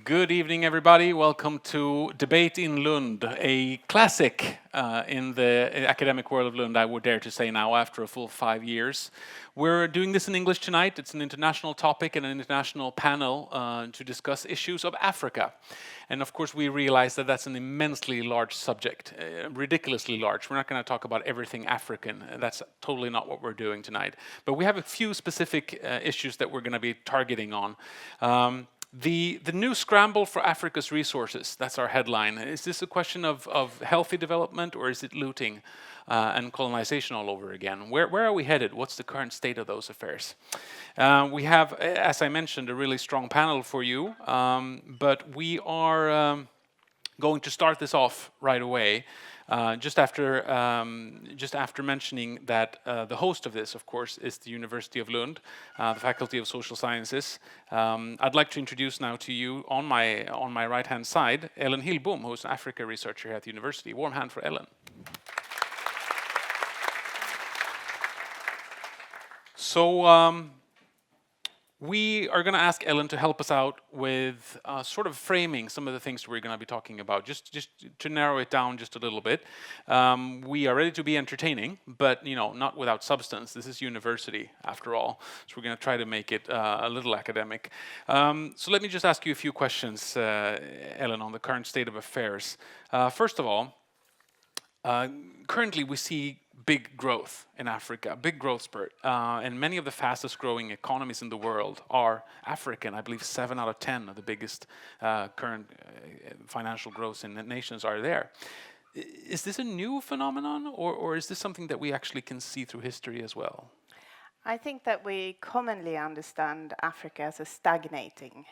Good evening, everybody. Welcome to Debate in Lund, a classic in the academic world of Lund, I would dare to say now, after a full 5 years. We're doing this in English tonight. It's an international topic and an international panel to discuss issues of Africa. And of course, we realize that that's an immensely large subject, ridiculously large. We're not going to talk about everything African. That's totally not what we're doing tonight. But we have a few specific issues that we're going to be targeting on. The new Scramble for Africa's resources, that's our headline. Is this a question of healthy development, or is it looting and colonization all over again? Where are we headed? What's the current state of those affairs? We have, as I mentioned, a really strong panel for you, but we are going to start this off right away. Just after mentioning that the host of this, of course, is the University of Lund, the Faculty of Social Sciences. I'd like to introduce now to you, on my right-hand side, Ellen Hillbom, who's an Africa researcher here at the university. Warm hand for Ellen. So we are going to ask Ellen to help us out with sort of framing some of the things we're going to be talking about, just to narrow it down just a little bit. We are ready to be entertaining, but not without substance. This is university, after all, so we're going to try to make it a little academic. So let me just ask you a few questions, Ellen, on the current state of affairs. First of all, currently we see big growth in Africa, big growth spurt, and many of the fastest growing economies in the world are African. I believe 7 out of 10 of the biggest current financial growth in the nations are there. Is this a new phenomenon, or is this something that we actually can see through history as well? I think that we commonly understand Africa as a stagnating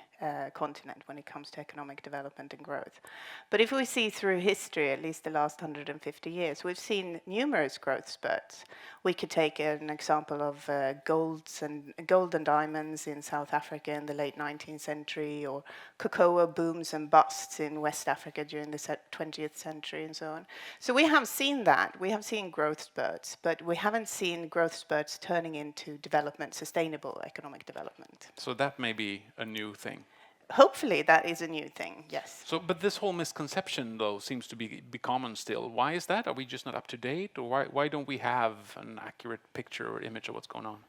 continent when it comes to economic development and growth. But if we see through history, at least the last 150 years, we've seen numerous growth spurts. We could take an example of gold and diamonds in South Africa in the late 19th century, or cocoa booms and busts in West Africa during the 20th century, and so on. So we have seen that. We have seen growth spurts, but we haven't seen growth spurts turning into development, sustainable economic development. So that may be a new thing. Hopefully that is a new thing, yes. So, but this whole misconception, though, seems to be common still. Why is that? Are we just not up to date? Or why don't we have an accurate picture or image of what's going on?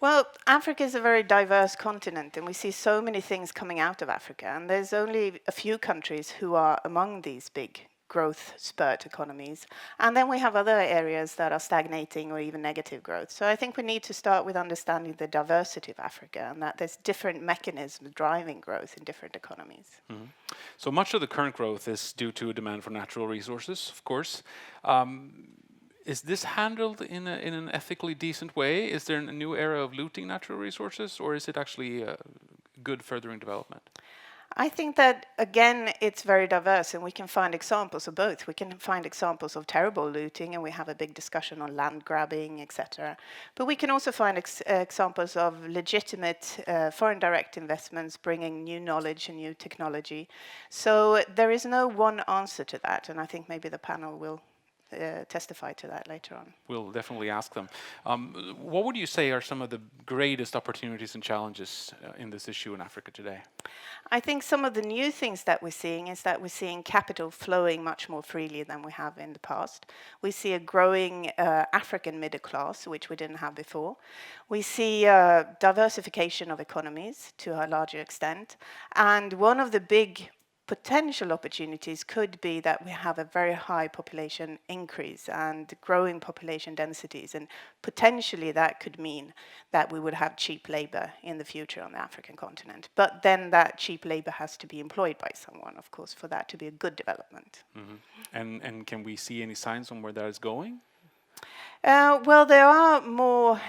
Well, Africa is a very diverse continent, and we see so many things coming out of Africa. And there's only a few countries who are among these big growth spurt economies. And then we have other areas that are stagnating or even negative growth. So I think we need to start with understanding the diversity of Africa, and that there's different mechanisms driving growth in different economies. Mm-hmm. So much of the current growth is due to a demand for natural resources, of course. Is this handled in an ethically decent way? Is there a new era of looting natural resources, or is it actually good furthering development? I think that, again, it's very diverse, and we can find examples of both. We can find examples of terrible looting, and we have a big discussion on land grabbing, etc. But we can also find examples of legitimate foreign direct investments bringing new knowledge and new technology. So there is no one answer to that, and I think maybe the panel will testify to that later on. We'll definitely ask them. What would you say are some of the greatest opportunities and challenges in this issue in Africa today? I think some of the new things that we're seeing is that we're seeing capital flowing much more freely than we have in the past. We see a growing African middle class, which we didn't have before. We see diversification of economies to a larger extent. And one of the big potential opportunities could be that we have a very high population increase and growing population densities, and potentially that could mean that we would have cheap labor in the future on the African continent. But then that cheap labor has to be employed by someone, of course, for that to be a good development. Mm-hmm. And can we see any signs on where that is going? Well, there are more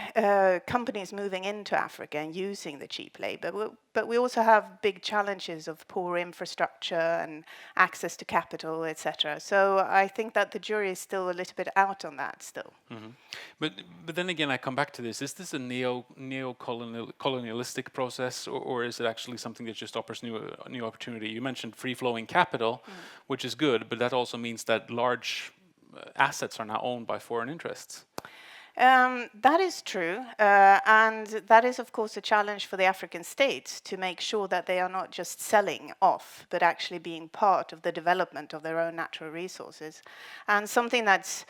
companies moving into Africa and using the cheap labor, but we also have big challenges of poor infrastructure and access to capital, etc. So I think that the jury is still a little bit out on that still. Mm-hmm. But then again, I come back to this. Is this a neo-colonialistic process, or is it actually something that just offers new opportunity? You mentioned free-flowing capital, which is good, but that also means that large assets are now owned by foreign interests. That is true, and that is, of course, a challenge for the African states to make sure that they are not just selling off, but actually being part of the development of their own natural resources. And something that's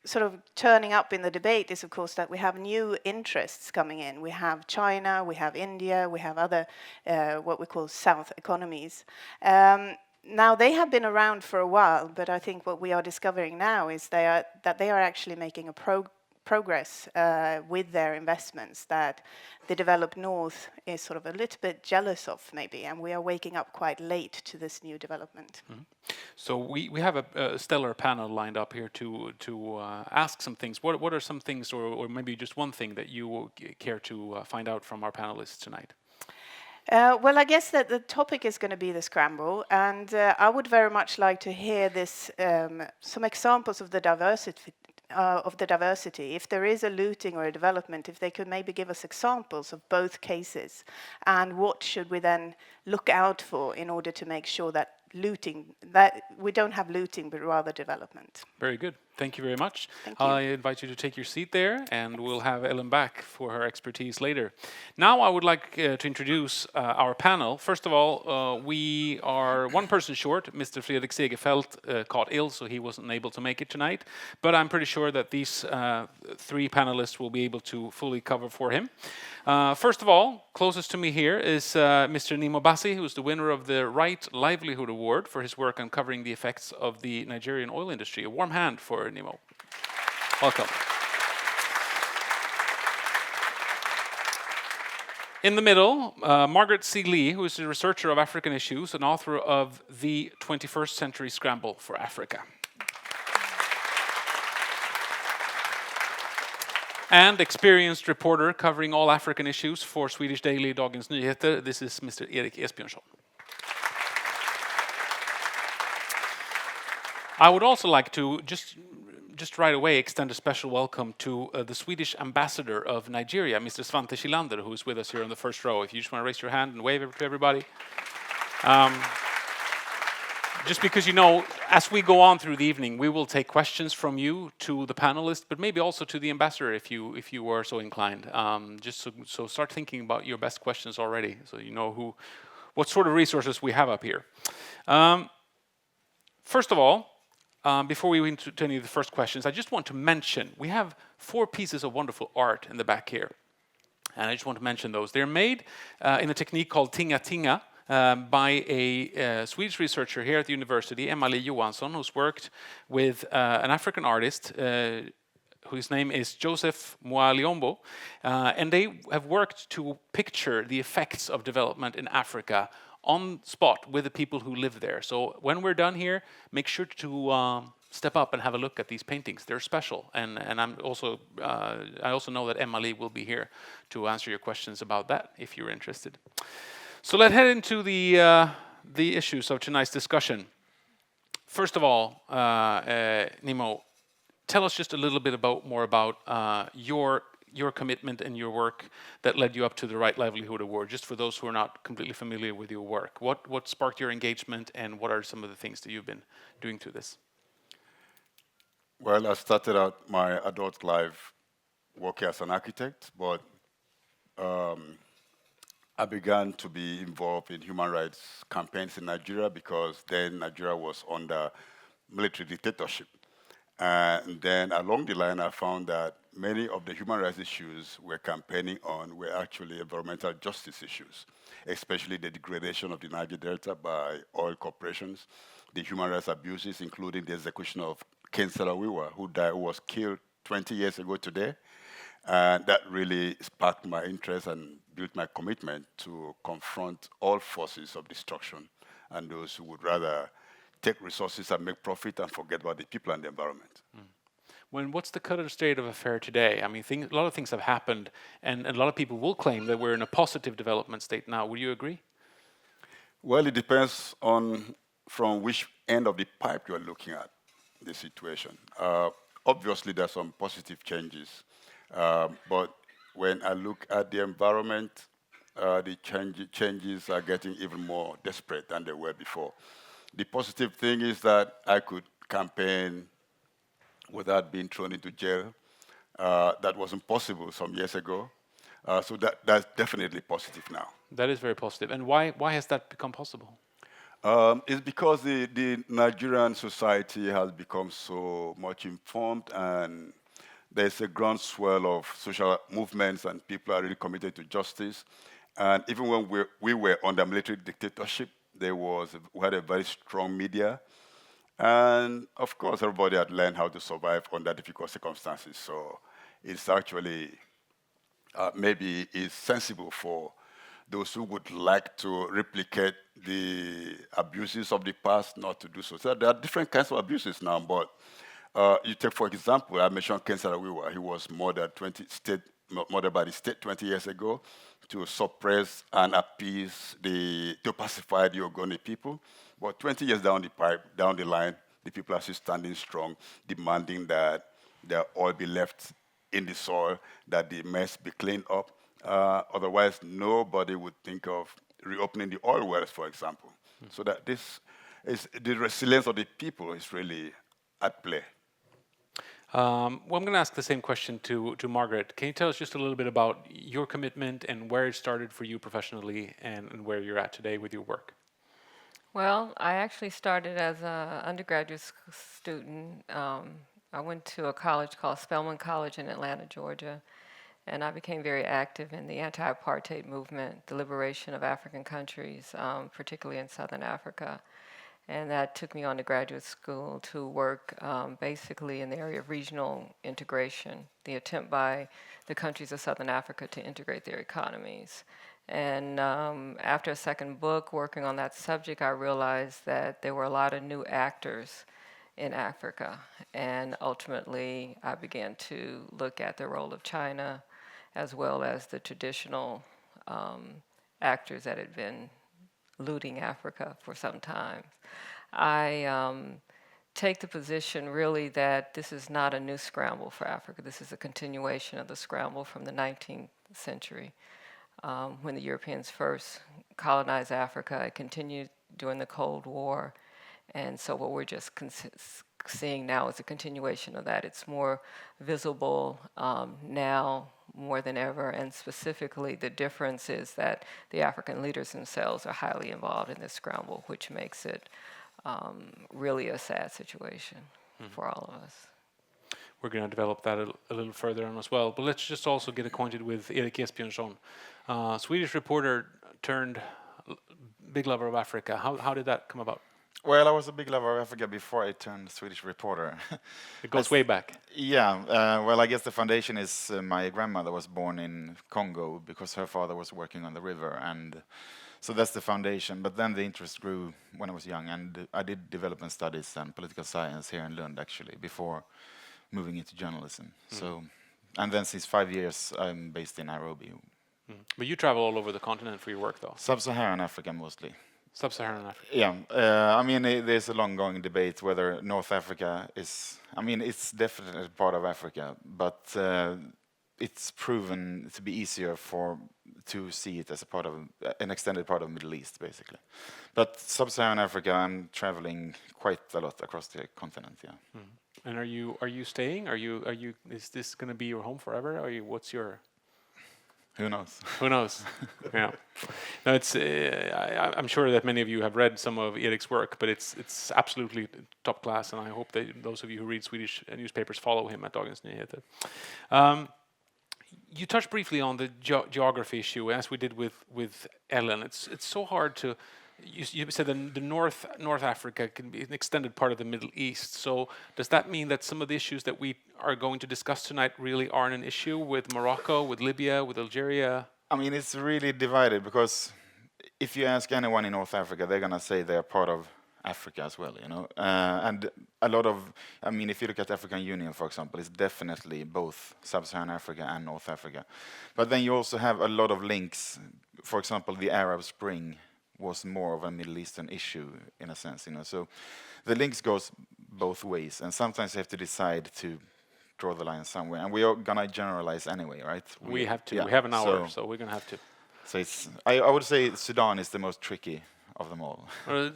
sort of turning up in the debate is, of course, that we have new interests coming in. We have China, we have India, we have other what we call South economies. Now, they have been around for a while, but I think what we are discovering now is that they are actually making a progress with their investments that the developed North is sort of a little bit jealous of, maybe, and we are waking up quite late to this new development. Mm-hmm. So we have a stellar panel lined up here to ask some things. What are some things, or maybe just one thing that you care to find out from our panelists tonight? Well, I guess that the topic is going to be the scramble, and I would very much like to hear this some examples of the diversity. If there is a looting or a development, if they could maybe give us examples of both cases, and what should we then look out for in order to make sure that we don't have looting, but rather development. Very good. Thank you very much. Thank you. I invite you to take your seat there, and we'll have Ellen back for her expertise later. Now I would like to introduce our panel. First of all, we are one person short. Mr. Fredrik Segerfeldt caught ill, so he wasn't able to make it tonight. But I'm pretty sure that these three panelists will be able to fully cover for him. First of all, closest to me here is Mr. Nimo Bassi, who is the winner of the Right Livelihood Award for his work on covering the effects of the Nigerian oil industry. A warm hand for Nimo. Welcome. In the middle, Margaret C. Lee, who is a researcher of African issues and author of The 21st Century Scramble for Africa. And experienced reporter covering all African issues for Swedish daily Dagens Nyheter. This is Mr. Erik Esbjörnsson. I would also like to just right away extend a special welcome to the Swedish ambassador of Nigeria, Mr. Svante Kilander, who is with us here on the first row. If you just want to raise your hand and wave to everybody. Just because, you know, as we go on through the evening, we will take questions from you to the panelists, but maybe also to the ambassador if you were so inclined. So start thinking about your best questions already, so you know what sort of resources we have up here. First of all, before we went to any of the first questions, I just want to mention we have 4 pieces of wonderful art in the back here, and I just want to mention those. They're made in a technique called tinga tinga. By a Swedish researcher here at the university, Emma-Li Johansson, who's worked with an African artist whose name is Joseph Mwaliombo, and they have worked to picture the effects of development in Africa on spot with the people who live there. So when we're done here, make sure to step up and have a look at these paintings. They're special, and I also know that Emma-Li will be here to answer your questions about that if you're interested. So let's head into the issues of tonight's discussion. First of all, Nimo, tell us just a little bit more about your commitment and your work that led you up to the Right Livelihood Award. Just for those who are not completely familiar with your work, what sparked your engagement, and what are some of the things that you've been doing through this? Well, I started out my adult life working as an architect, but I began to be involved in human rights campaigns in Nigeria because then Nigeria was under military dictatorship. And then along the line, I found that many of the human rights issues we're campaigning on were actually environmental justice issues, especially the degradation of the Niger Delta by oil corporations, the human rights abuses, including the execution of Ken Saro-Wiwa, who was killed 20 years ago today. And that really sparked my interest and built my commitment to confront all forces of destruction and those who would rather take resources and make profit and forget about the people and the environment. What's the current state of affair today? I mean, a lot of things have happened, and a lot of people will claim that we're in a positive development state now. Would you agree? Well, it depends on from which end of the pipe you're looking at the situation. Obviously, there are some positive changes. But when I look at the environment, the changes are getting even more desperate than they were before. The positive thing is that I could campaign without being thrown into jail. that wasn't possible some years ago. So that's definitely positive now. That is very positive. And why has that become possible? It's because the Nigerian society has become so much informed, and there's a groundswell of social movements, and people are really committed to justice. And even when we were under military dictatorship, we had a very strong media. And of course, everybody had learned how to survive under difficult circumstances. So it's actually maybe it's sensible for those who would like to replicate the abuses of the past not to do so. So there are different kinds of abuses now, but you take, for example, I mentioned Ken Saro-Wiwa. He was murdered by the state 20 years ago to suppress and appease to pacify the Ogoni people. But 20 years down the line, the people are still standing strong, demanding that their oil be left in the soil, that the mess be cleaned up. Otherwise, nobody would think of reopening the oil wells, for example. So that the resilience of the people is really at play. Well, I'm going to ask the same question to Margaret. Can you tell us just a little bit about your commitment and where it started for you professionally and where you're at today with your work? Well, I actually started as an undergraduate student. I went to a college called Spelman College in Atlanta, Georgia, and I became very active in the anti-apartheid movement, the liberation of African countries, particularly in Southern Africa. And that took me on to graduate school to work basically in the area of regional integration, the attempt by the countries of Southern Africa to integrate their economies. And after a second book working on that subject, I realized that there were a lot of new actors in Africa. And ultimately, I began to look at the role of China as well as the traditional actors that had been looting Africa for some time. I take the position really that this is not a new scramble for Africa. This is a continuation of the scramble from the 19th century when the Europeans first colonized Africa. It continued during the Cold War. And so what we're just seeing now is a continuation of that. It's more visible now more than ever, and specifically the difference is that the African leaders themselves are highly involved in this scramble, which makes it really a sad situation for all of us. We're going to develop that a little further on as well. But let's just also get acquainted with Erik Esbjörnsson, Swedish reporter turned big lover of Africa. How did that come about? Well, I was a big lover of Africa before I turned Swedish reporter. It goes way back. Yeah, well, I guess the foundation is my grandmother was born in Congo because her father was working on the river, and so that's the foundation. But then the interest grew when I was young, and I did development studies and political science here in Lund, actually, before moving into journalism. So, and then since 5 years, I'm based in Nairobi. But you travel all over the continent for your work, though. Sub-Saharan Africa mostly. Sub-Saharan Africa. Yeah, I mean, there's a long-going debate whether North Africa is. I mean, it's definitely part of Africa, but it's proven to be easier to see it as a part of an extended part of the Middle East, basically. But Sub-Saharan Africa, I'm traveling quite a lot across the continent. Yeah. And are you staying? Is this going to be your home forever? What's your? Who knows? Who knows? Yeah. No, it's. I'm sure that many of you have read some of Erik's work, but it's absolutely top class, and I hope that those of you who read Swedish newspapers follow him at Dagens Nyheter. You touched briefly on the geography issue, as we did with Ellen. It's so hard to. You said the North Africa can be an extended part of the Middle East. So does that mean that some of the issues that we are going to discuss tonight really aren't an issue with Morocco, with Libya, with Algeria? I mean, it's really divided because if you ask anyone in North Africa, they're going to say they're part of Africa as well, you know. And a lot of, I mean, if you look at the African Union, for example, it's definitely both Sub-Saharan Africa and North Africa. But then you also have a lot of links. For example, the Arab Spring was more of a Middle Eastern issue in a sense, you know. So the links goes both ways, and sometimes you have to decide to draw the line somewhere. And we are gonna generalize anyway, right? We have to. Yeah. We have an hour, so we're gonna have to. So it's. I would say Sudan is the most tricky of them all.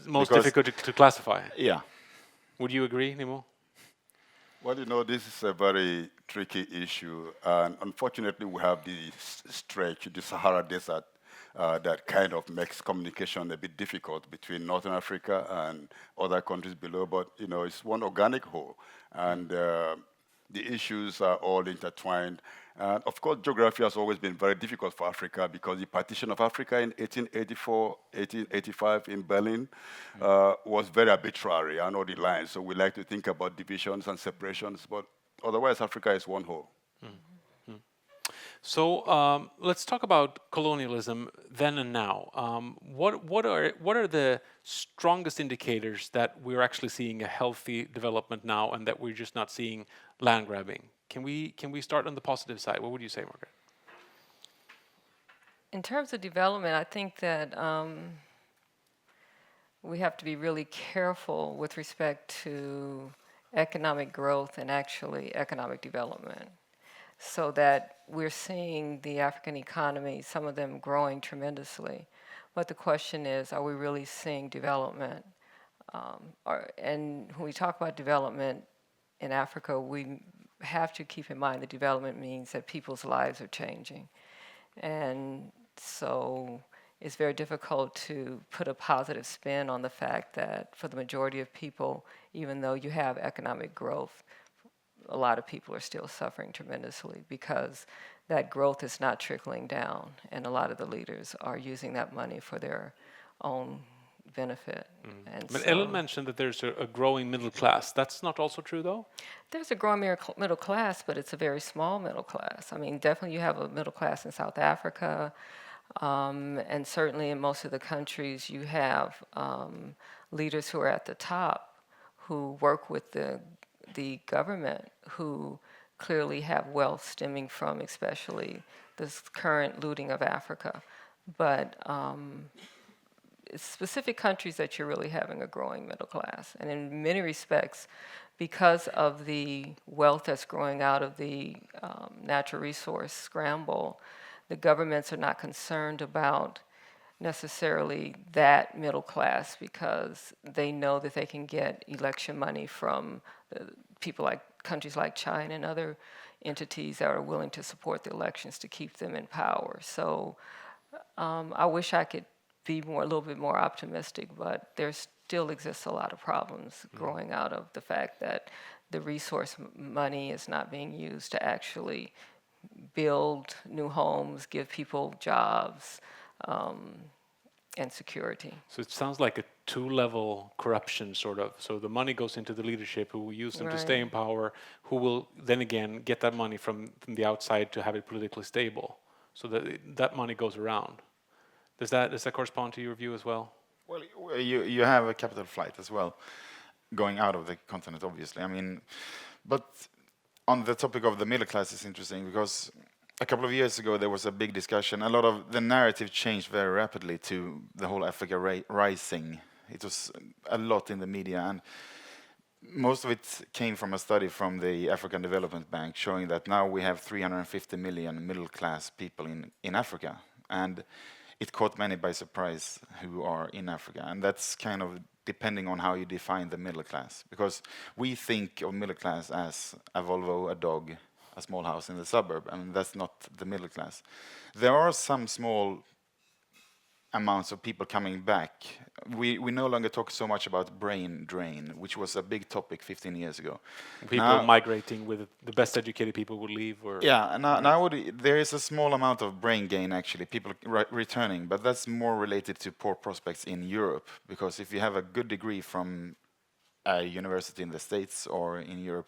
Most difficult to classify. Yeah. Would you agree, Nimo? Well, this is a very tricky issue, and unfortunately, we have the stretch, the Sahara Desert, that kind of makes communication a bit difficult between Northern Africa and other countries below. But it's one organic whole, and the issues are all intertwined. And of course, geography has always been very difficult for Africa because the partition of Africa in 1884, 1885 in Berlin was very arbitrary. I know the lines, so we like to think about divisions and separations, but otherwise, Africa is one whole. So let's talk about colonialism then and now. What are the strongest indicators that we're actually seeing a healthy development now, and that we're just not seeing land grabbing? Can we start on the positive side? What would you say, Margaret? In terms of development, I think that we have to be really careful with respect to economic growth and actually economic development, so that we're seeing the African economy, some of them growing tremendously. But the question is, are we really seeing development? And when we talk about development in Africa, we have to keep in mind that development means that people's lives are changing. And so it's very difficult to put a positive spin on the fact that for the majority of people, even though you have economic growth, a lot of people are still suffering tremendously because that growth is not trickling down, and a lot of the leaders are using that money for their own benefit. And But so Ellen mentioned that there's a growing middle class. That's not also true, though? there's a growing middle class, but it's a very small middle class. I mean, definitely you have a middle class in South Africa, and certainly in most of the countries you have leaders who are at the top who work with the government, who clearly have wealth stemming from especially this current looting of Africa. But it's specific countries that you're really having a growing middle class. And in many respects, because of the wealth that's growing out of the natural resource scramble, the governments are not concerned about necessarily that middle class because they know that they can get election money from people like countries like China and other entities that are willing to support the elections to keep them in power. So I wish I could be a little bit more optimistic, but there still exists a lot of problems growing out of the fact that the resource money is not being used to actually build new homes, give people jobs, and security. So it sounds like a two-level corruption, sort of. So the money goes into the leadership, who will use them to stay in power, who will then again get that money from the outside to have it politically stable. So that money goes around. Does that correspond to your view as well? Well, you have a capital flight as well, going out of the continent, obviously. I mean, but on the topic of the middle class is interesting because a couple of years ago there was a big discussion. A lot of the narrative changed very rapidly to the whole Africa rising. It was a lot in the media, and most of it came from a study from the African Development Bank showing that now we have 350 million middle class people in Africa, and it caught many by surprise who are in Africa. And that's kind of depending on how you define the middle class, because we think of middle class as a Volvo, a dog, a small house in the suburb. I mean, that's not the middle class. There are some small amounts of people coming back. We no longer talk so much about brain drain, which was a big topic 15 years ago. People Now, migrating, with the best educated people would leave, or yeah, now there is a small amount of brain gain, actually, people returning, but that's more related to poor prospects in Europe, because if you have a good degree from a university in the States or in Europe,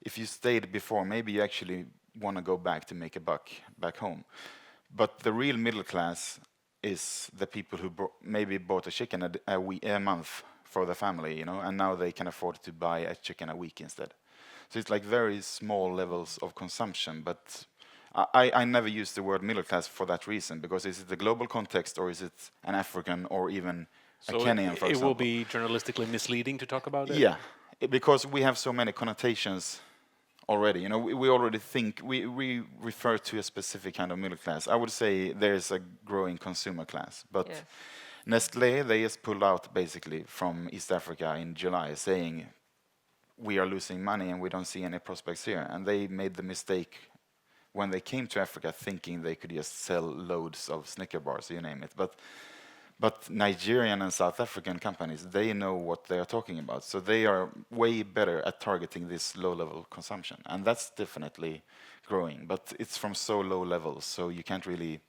if you stayed before, maybe you actually want to go back to make a buck back home. But the real middle class is the people who maybe bought a chicken a month for the family, and now they can afford to buy a chicken a week instead. So it's like very small levels of consumption, but I never use the word middle class for that reason, because is it the global context, or is it an African, or even a Kenyan, for example? It will be journalistically misleading to talk about it? Yeah, because we have so many connotations already. We already think, we refer to a specific kind of middle class. I would say there's a growing consumer class, but yes. Nestlé, they just pulled out basically from East Africa in July, saying we are losing money and we don't see any prospects here. And they made the mistake when they came to Africa thinking they could just sell loads of Snicker bars, you name it. But Nigerian and South African companies, they know what they are talking about. So they are way better at targeting this low-level consumption. And that's definitely growing. But it's from so low levels, so you can't really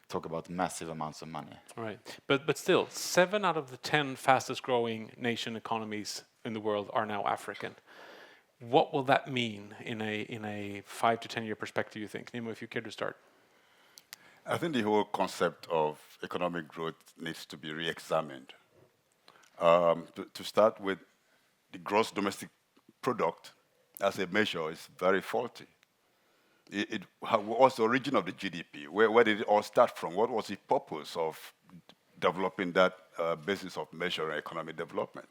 talk about massive amounts of money. Right. But still, 7 out of the 10 fastest growing nation economies in the world are now African. What will that mean in a 5 to 10 year perspective, you think? Nimo, if you care to start. I think the whole concept of economic growth needs to be re-examined. To start with, the gross domestic product as a measure is very faulty. What was the origin of the GDP? Where did it all start from? What was the purpose of developing that basis of measuring economic development?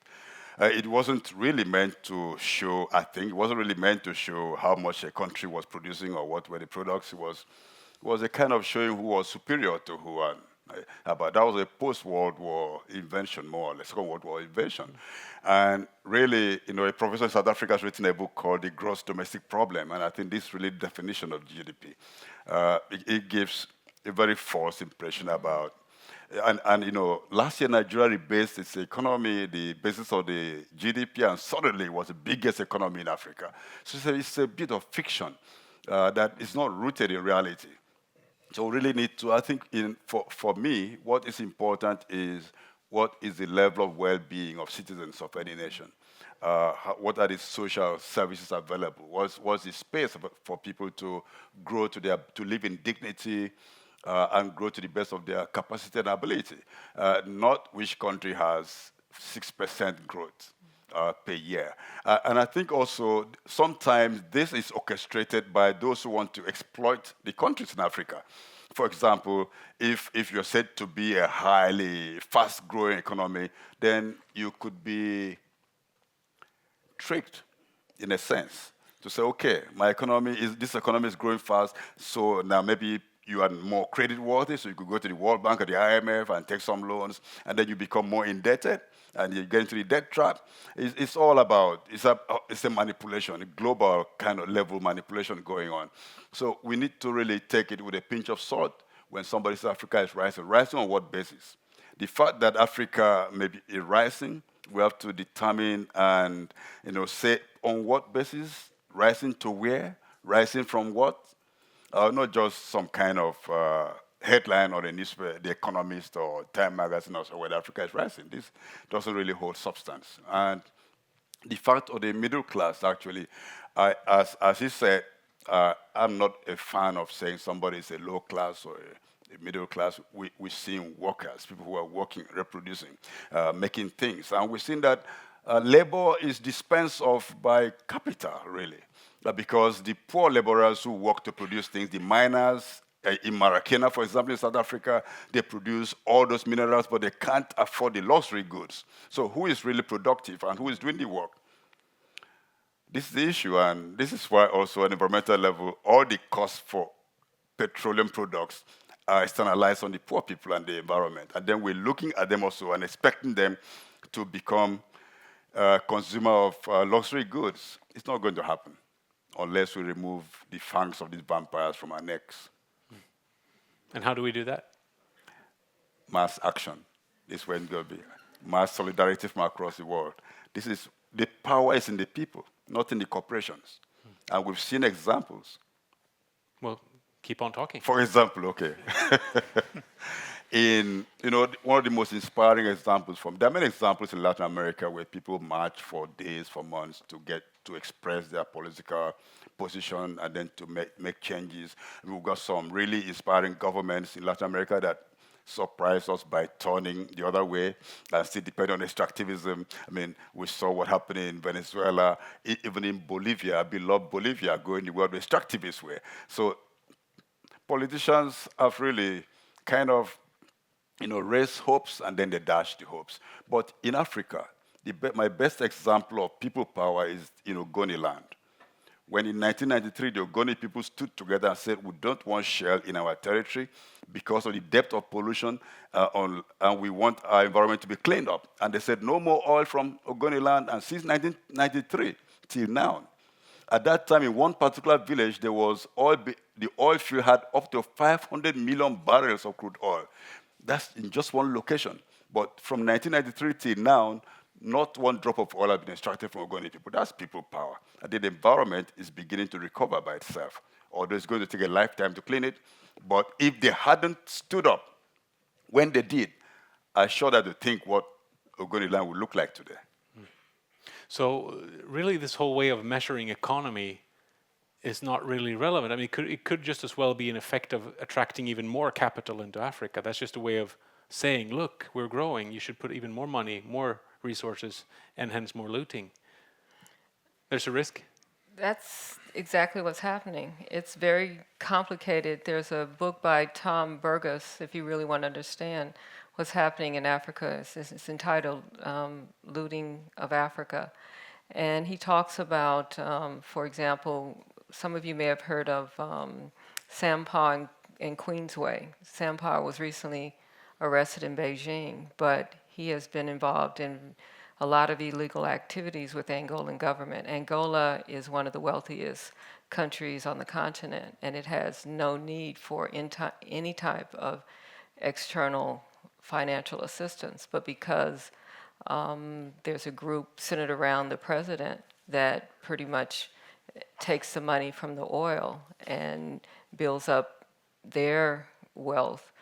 It wasn't really meant to show, I think, it wasn't really meant to show how much a country was producing or what were the products. It was a kind of showing who was superior to who. But that was a post-World War invention, more or less, Second World War invention. And really, a professor in South Africa has written a book called The Gross Domestic Problem, and I think this is really the definition of GDP. It gives a very false impression about, last year Nigeria rebased its economy, the basis of the GDP, and suddenly it was the biggest economy in Africa. So it's a bit of fiction that is not rooted in reality. So we really need to, I think, for me, what is important is what is the level of well-being of citizens of any nation? What are the social services available? What's the space for people to grow to live in dignity and grow to the best of their capacity and ability? Not which country has 6% growth per year. And I think also sometimes this is orchestrated by those who want to exploit the countries in Africa. For example, if you're said to be a highly fast-growing economy, then you could be tricked, in a sense, to say, okay, this economy is growing fast, so now maybe you are more credit worthy, so you could go to the World Bank or the IMF and take some loans, and then you become more indebted, and you get into the debt trap. It's all about, it's a manipulation, a global kind of level manipulation going on. So we need to really take it with a pinch of salt when somebody says Africa is rising. Rising on what basis? The fact that Africa may be rising, we have to determine and say on what basis, rising to where, rising from what, not just some kind of headline or a newspaper, The Economist or Time Magazine or so, where Africa is rising. This doesn't really hold substance. And the fact of the middle class, actually, as he said, I'm not a fan of saying somebody is a low class or a middle class. We're seeing workers, people who are working, reproducing, making things. And we're seeing that labor is dispensed of by capital, really. Because the poor laborers who work to produce things, the miners in Maracana, for example, in South Africa, they produce all those minerals, but they can't afford the luxury goods. So who is really productive and who is doing the work? This is the issue, and this is why also on environmental level, all the costs for petroleum products are externalized on the poor people and the environment. And then we're looking at them also and expecting them to become consumer of luxury goods. It's not going to happen unless we remove the fangs of these vampires from our necks. And how do we do that? Mass action is when it's going to be. Mass solidarity from across the world. The power is in the people, not in the corporations. And we've seen examples. Well, keep on talking. For example, okay. One of the most inspiring examples there are many examples in Latin America where people march for days, for months to get to express their political position and then to make changes. We've got some really inspiring governments in Latin America that surprised us by turning the other way and still depending on extractivism. I mean, we saw what happened in Venezuela, even in Bolivia, beloved Bolivia, going the world extractivist way. So politicians have really kind of raised hopes and then they dash the hopes. But in Africa, my best example of people power is Ogoni land. When in 1993, the Ogoni people stood together and said, we don't want shale in our territory because of the depth of pollution, and we want our environment to be cleaned up. And they said, no more oil from Ogoni land. And since 1993, till now. At that time, in one particular village, there was the oil field had up to 500 million barrels of crude oil. That's in just one location. But from 1993 till now, not one drop of oil has been extracted from Ogoni people. That's people power. And then the environment is beginning to recover by itself. Although it's going to take a lifetime to clean it. But if they hadn't stood up when they did, I'm sure that they think what Ogoni land would look like today. So really this whole way of measuring economy is not really relevant. I mean, it could just as well be an effect of attracting even more capital into Africa. That's just a way of saying, look, we're growing, you should put even more money, more resources, and hence more looting. There's a risk? That's exactly what's happening. It's very complicated. There's a book by Tom Burgess, if you really want to understand what's happening in Africa. It's entitled Looting of Africa. And he talks about, for example, some of you may have heard of Sampa in Queensway. Sampa was recently arrested in Beijing, but he has been involved in a lot of illegal activities with the Angolan government. Angola is one of the wealthiest countries on the continent, and it has no need for any type of external financial assistance. But because there's a group centered around the president that pretty much takes the money from the oil and builds up their wealth.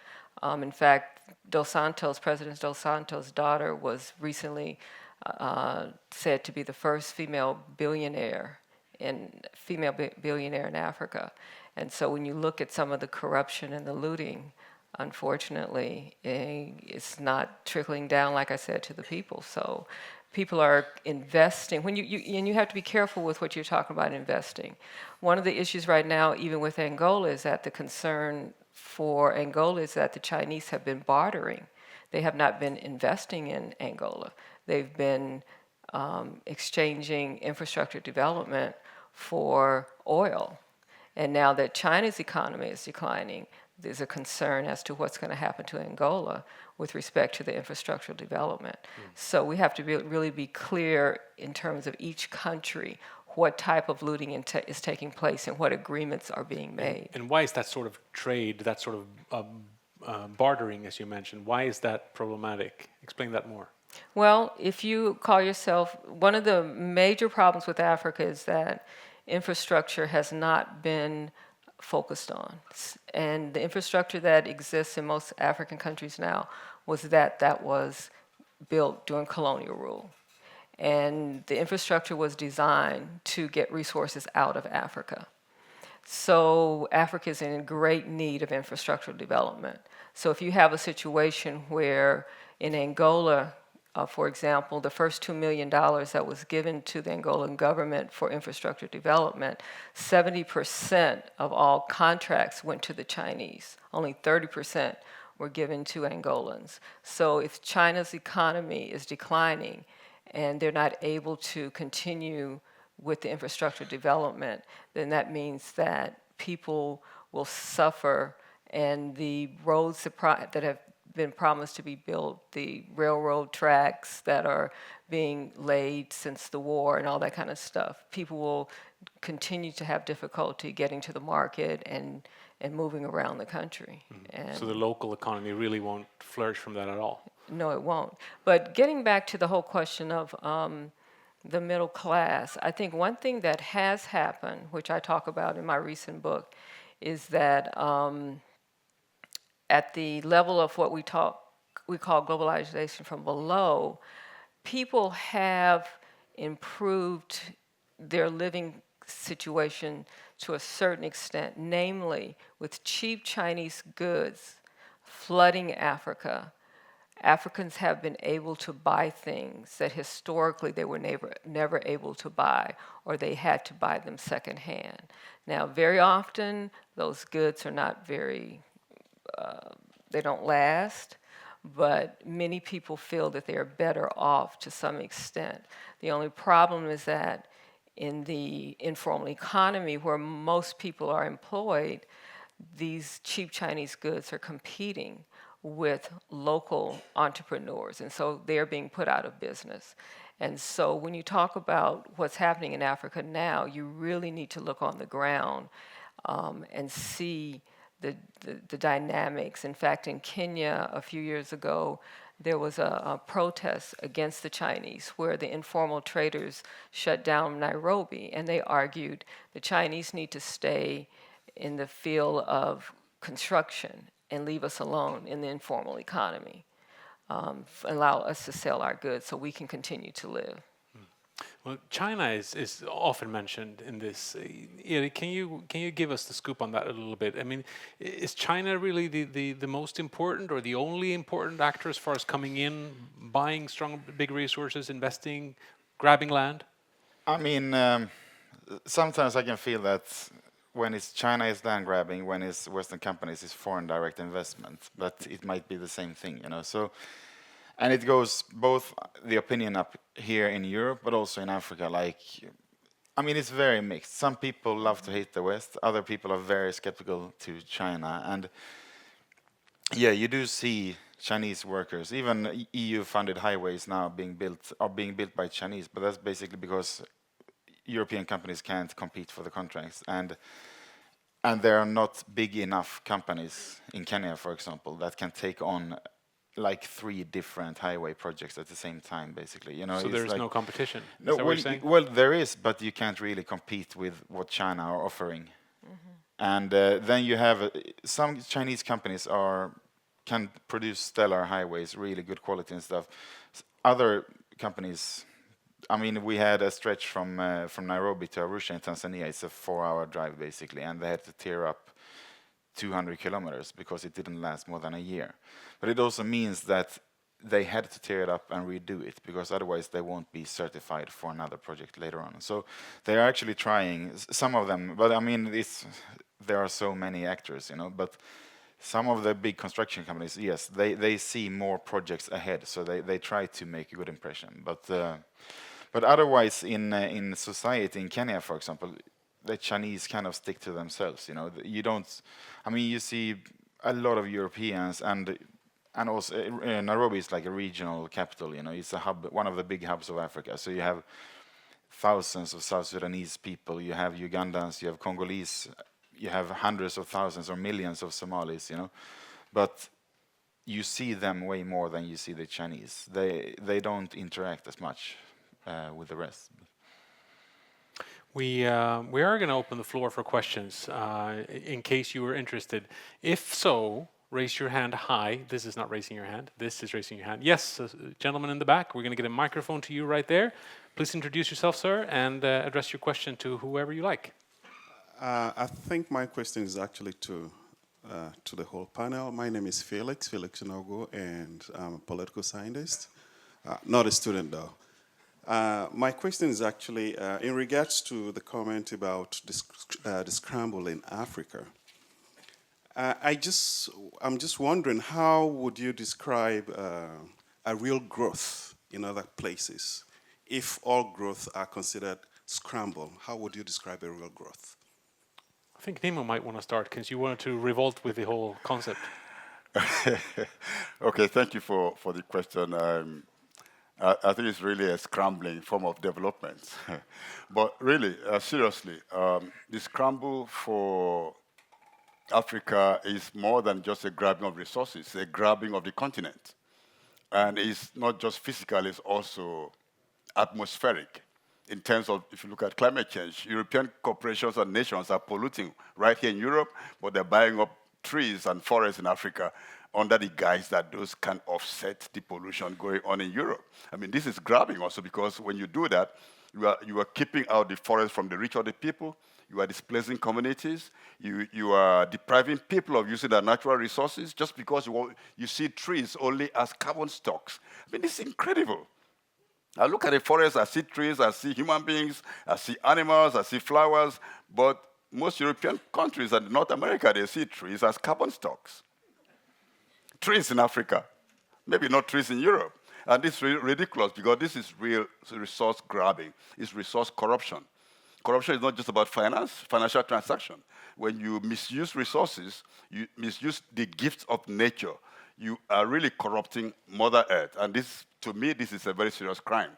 In fact, President Dos Santos' daughter was recently said to be the first female billionaire in Africa. And so when you look at some of the corruption and the looting, unfortunately, it's not trickling down, like I said, to the people. So people are investing. And you have to be careful with what you're talking about investing. One of the issues right now, even with Angola, is that the concern for Angola is that the Chinese have been bartering. They have not been investing in Angola. They've been exchanging infrastructure development for oil. And now that China's economy is declining, there's a concern as to what's going to happen to Angola with respect to the infrastructural development. So we have to really be clear in terms of each country what type of looting is taking place and what agreements are being made. And why is that sort of trade, that sort of bartering, as you mentioned, why is that problematic? Explain that more. Well, if you call yourself, one of the major problems with Africa is that infrastructure has not been focused on. And the infrastructure that exists in most African countries now was built during colonial rule. And the infrastructure was designed to get resources out of Africa. So Africa is in great need of infrastructural development. So if you have a situation where in Angola, for example, the first $2 million that was given to the Angolan government for infrastructure development, 70% of all contracts went to the Chinese. Only 30% were given to Angolans. So if China's economy is declining and they're not able to continue with the infrastructure development, then that means that people will suffer, and the roads that have been promised to be built, the railroad tracks that are being laid since the war and all that kind of stuff, people will continue to have difficulty getting to the market and moving around the country. And so the local economy really won't flourish from that at all? No, it won't. But getting back to the whole question of the middle class, I think one thing that has happened, which I talk about in my recent book, is that at the level of what we call globalization from below, people have improved their living situation to a certain extent, namely with cheap Chinese goods flooding Africa. Africans have been able to buy things that historically they were never able to buy, or they had to buy them secondhand. Now, very often, those goods are not very, they don't last, but many people feel that they are better off to some extent. The only problem is that in the informal economy, where most people are employed, these cheap Chinese goods are competing with local entrepreneurs, and so they're being put out of business. And so when you talk about what's happening in Africa now, you really need to look on the ground and see the dynamics. In fact, in Kenya a few years ago, there was a protest against the Chinese where the informal traders shut down Nairobi, and they argued the Chinese need to stay in the field of construction and leave us alone in the informal economy, allow us to sell our goods so we can continue to live. Well, China is often mentioned in this. Can you give us the scoop on that a little bit? I mean, is China really the most important or the only important actor as far as coming in, buying strong, big resources, investing, grabbing land? I mean, sometimes I can feel that when it's China is land grabbing, when it's Western companies, it's foreign direct investment. But it might be the same thing, you know. So. And it goes both the opinion up here in Europe, but also in Africa. Like, I mean, it's very mixed. Some people love to hate the West. Other people are very skeptical to China. And yeah, you do see Chinese workers, even EU-funded highways now are being built by Chinese. But that's basically because European companies can't compete for the contracts. And there are not big enough companies in Kenya, for example, that can take on like 3 different highway projects at the same time, basically. You know, so there's like no competition. No, is that what you're saying? well, there is, but you can't really compete with what China are offering. And then you have some Chinese companies can produce stellar highways, really good quality and stuff. Other companies, I mean, we had a stretch from Nairobi to Arusha in Tanzania. It's a 4-hour drive, basically, and they had to tear up 200 kilometers because it didn't last more than a year. But it also means that they had to tear it up and redo it because otherwise they won't be certified for another project later on. So they are actually trying, some of them, but I mean, there are so many actors, you know, but some of the big construction companies, yes, they see more projects ahead, so they try to make a good impression. But otherwise in society, in Kenya, for example, the Chinese kind of stick to themselves, you know. You don't, I mean, you see a lot of Europeans and also Nairobi is like a regional capital, you know. It's a hub, one of the big hubs of Africa. So you have thousands of South Sudanese people, you have Ugandans, you have Congolese, you have hundreds of thousands or millions of Somalis, you know. But you see them way more than you see the Chinese. They don't interact as much with the rest. We are going to open the floor for questions in case you were interested. If so, raise your hand high. This is not raising your hand. This is raising your hand. Yes, gentleman in the back. We're going to get a microphone to you right there. Please introduce yourself, sir, and address your question to whoever you like. I think my question is actually to the whole panel. My name is Felix Nogo, and I'm a political scientist. Not a student, though. My question is actually in regards to the comment about the scramble in Africa. I'm just wondering, how would you describe a real growth in other places? If all growth are considered scramble, how would you describe a real growth? I think Nemo might want to start because you wanted to revolt with the whole concept. Okay, thank you for the question. I think it's really a scrambling form of development. But really, seriously, the scramble for Africa is more than just a grabbing of resources, it's a grabbing of the continent. And it's not just physical, it's also atmospheric. In terms of, if you look at climate change, European corporations and nations are polluting right here in Europe, but they're buying up trees and forests in Africa under the guise that those can offset the pollution going on in Europe. I mean, this is grabbing also because when you do that, you are keeping out the forest from the reach of the people, you are displacing communities, you are depriving people of using their natural resources just because you see trees only as carbon stocks. I mean, this is incredible. I look at the forest, I see trees, I see human beings, I see animals, I see flowers, but most European countries and North America, they see trees as carbon stocks. Trees in Africa, maybe not trees in Europe. And this is ridiculous because this is real resource grabbing. It's resource corruption. Corruption is not just about financial transaction. When you misuse resources, you misuse the gifts of nature. you are really corrupting Mother Earth. And this, to me, this is a very serious crime.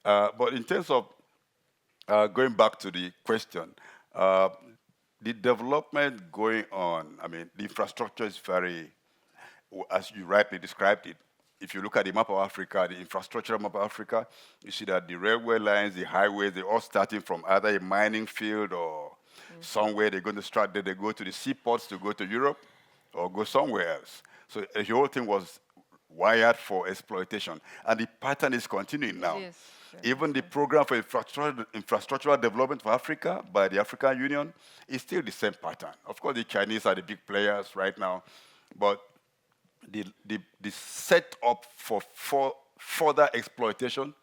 But in terms of going back to the question, the development going on, I mean, the infrastructure is very, as you rightly described it. If you look at the map of Africa, the infrastructure map of Africa, you see that the railway lines, the highways, they're all starting from either a mining field or somewhere they're going to start there. They go to the seaports to go to Europe or go somewhere else. So the whole thing was wired for exploitation. And the pattern is continuing now. It is. Even the program for infrastructural development for Africa by the African Union is still the same pattern. Of course, the Chinese are the big players right now, but the setup for further exploitation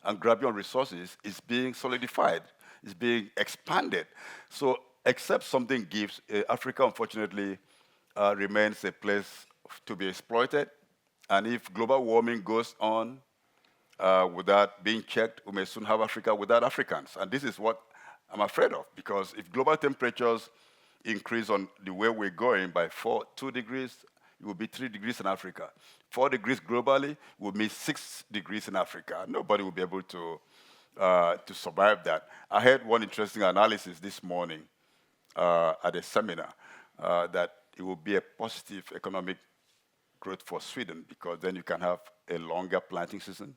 and grabbing on resources is being solidified, is being expanded. So except something gives, Africa unfortunately remains a place to be exploited. And if global warming goes on without being checked, we may soon have Africa without Africans. And this is what I'm afraid of, because if global temperatures increase on the way we're going by 2 degrees, it will be 3 degrees in Africa. 4 degrees globally will mean 6 degrees in Africa. Nobody will be able to survive that. I heard one interesting analysis this morning at a seminar that it will be a positive economic growth for Sweden, because then you can have a longer planting season.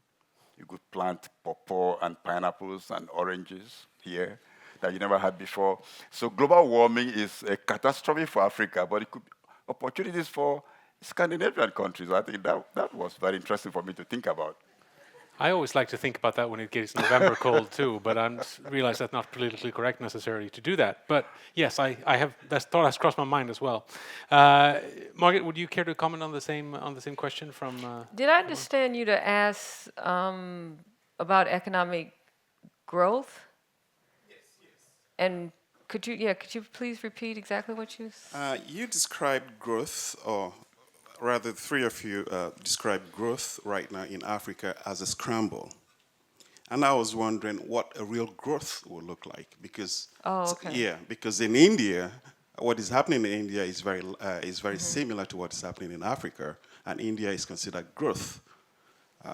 You could plant pawpaw and pineapples and oranges here that you never had before. So global warming is a catastrophe for Africa, but it could be opportunities for Scandinavian countries. I think that was very interesting for me to think about. I always like to think about that when it gets November cold too, but I realize that's not politically correct necessarily to do that. But yes, I have that thought has crossed my mind as well. Margaret, would you care to comment on the same question from? Did I understand you to ask about economic growth? Yes, yes. And could you please repeat exactly what you said? You described growth, or rather, three of you described growth right now in Africa as a scramble. And I was wondering what a real growth would look like, because because in India, what is happening in India is very similar to what is happening in Africa, and India is considered growth.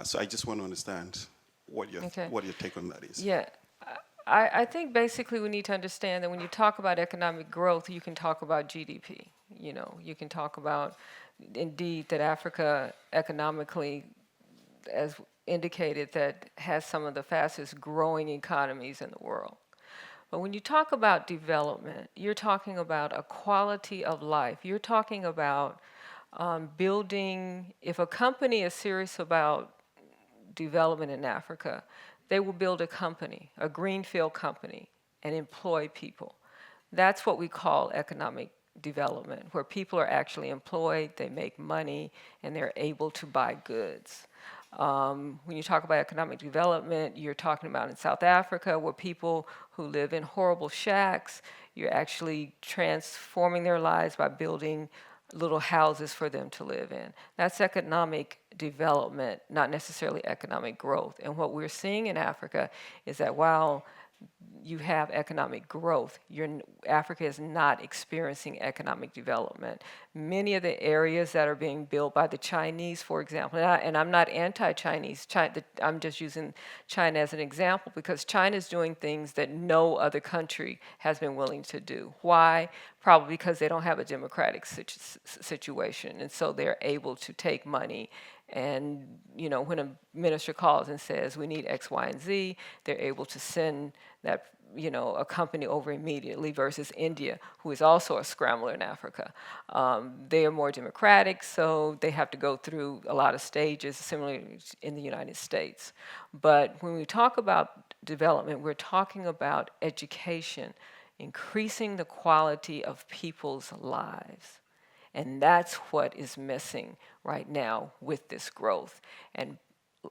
So I just want to understand what your take on that is. Yeah. I think basically we need to understand that when you talk about economic growth, you can talk about GDP. You can talk about, indeed, that Africa economically, as indicated, that has some of the fastest growing economies in the world. But when you talk about development, you're talking about a quality of life. You're talking about building, if a company is serious about development in Africa, they will build a company, a greenfield company, and employ people. That's what we call economic development, where people are actually employed, they make money, and they're able to buy goods. When you talk about economic development, you're talking about in South Africa, where people who live in horrible shacks, you're actually transforming their lives by building little houses for them to live in. That's economic development, not necessarily economic growth. And what we're seeing in Africa is that while you have economic growth, Africa is not experiencing economic development. Many of the areas that are being built by the Chinese, for example, and I'm not anti-Chinese, I'm just using China as an example, because China is doing things that no other country has been willing to do. Why? Probably because they don't have a democratic situation, and so they're able to take money. And when a minister calls and says we need X, Y, and Z, they're able to send that a company over immediately, versus India, who is also a scrambler in Africa. They are more democratic, so they have to go through a lot of stages, similarly in the United States. But when we talk about development, we're talking about education, increasing the quality of people's lives. And that's what is missing right now with this growth. And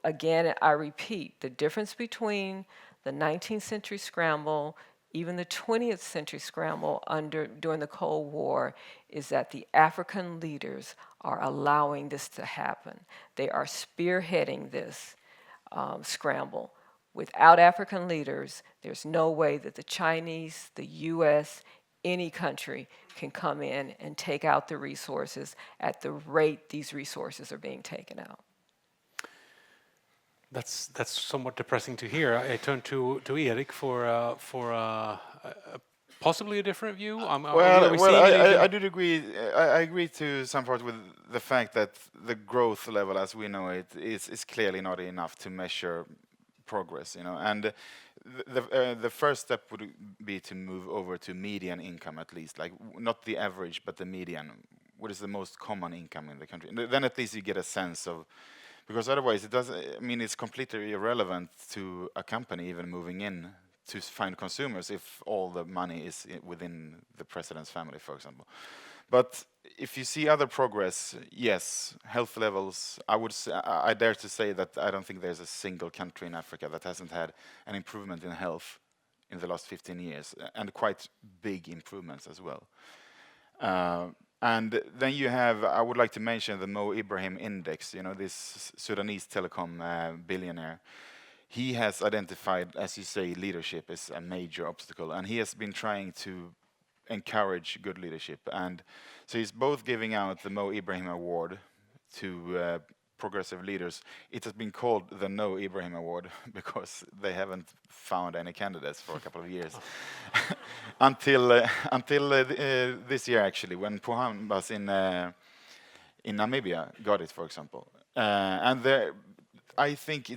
again, I repeat, the difference between the 19th century scramble, even the 20th century scramble during the Cold War, is that the African leaders are allowing this to happen. They are spearheading this scramble. Without African leaders, there's no way that the Chinese, the US, any country can come in and take out the resources at the rate these resources are being taken out. That's somewhat depressing to hear. I turn to Erik for possibly a different view. Are we seeing anything? I do agree. I agree to some part with the fact that the growth level, as we know it, is clearly not enough to measure progress. You know, and the first step would be to move over to median income at least, like not the average, but the median. What is the most common income in the country? And then at least you get a sense of. Because otherwise, it doesn't. I mean, it's completely irrelevant to a company even moving in to find consumers if all the money is within the president's family, for example. But if you see other progress, yes, health levels. I dare to say that I don't think there's a single country in Africa that hasn't had an improvement in health in the last 15 years, and quite big improvements as well. And then you have, I would like to mention the Mo Ibrahim Index, you know, this Sudanese telecom billionaire. He has identified, as you say, leadership as a major obstacle, and he has been trying to encourage good leadership. And so he's both giving out the Mo Ibrahim Award to progressive leaders. It has been called the No Ibrahim Award because they haven't found any candidates for a couple of years. until this year, actually, when Poham was in Namibia, got it, for example. And there, I think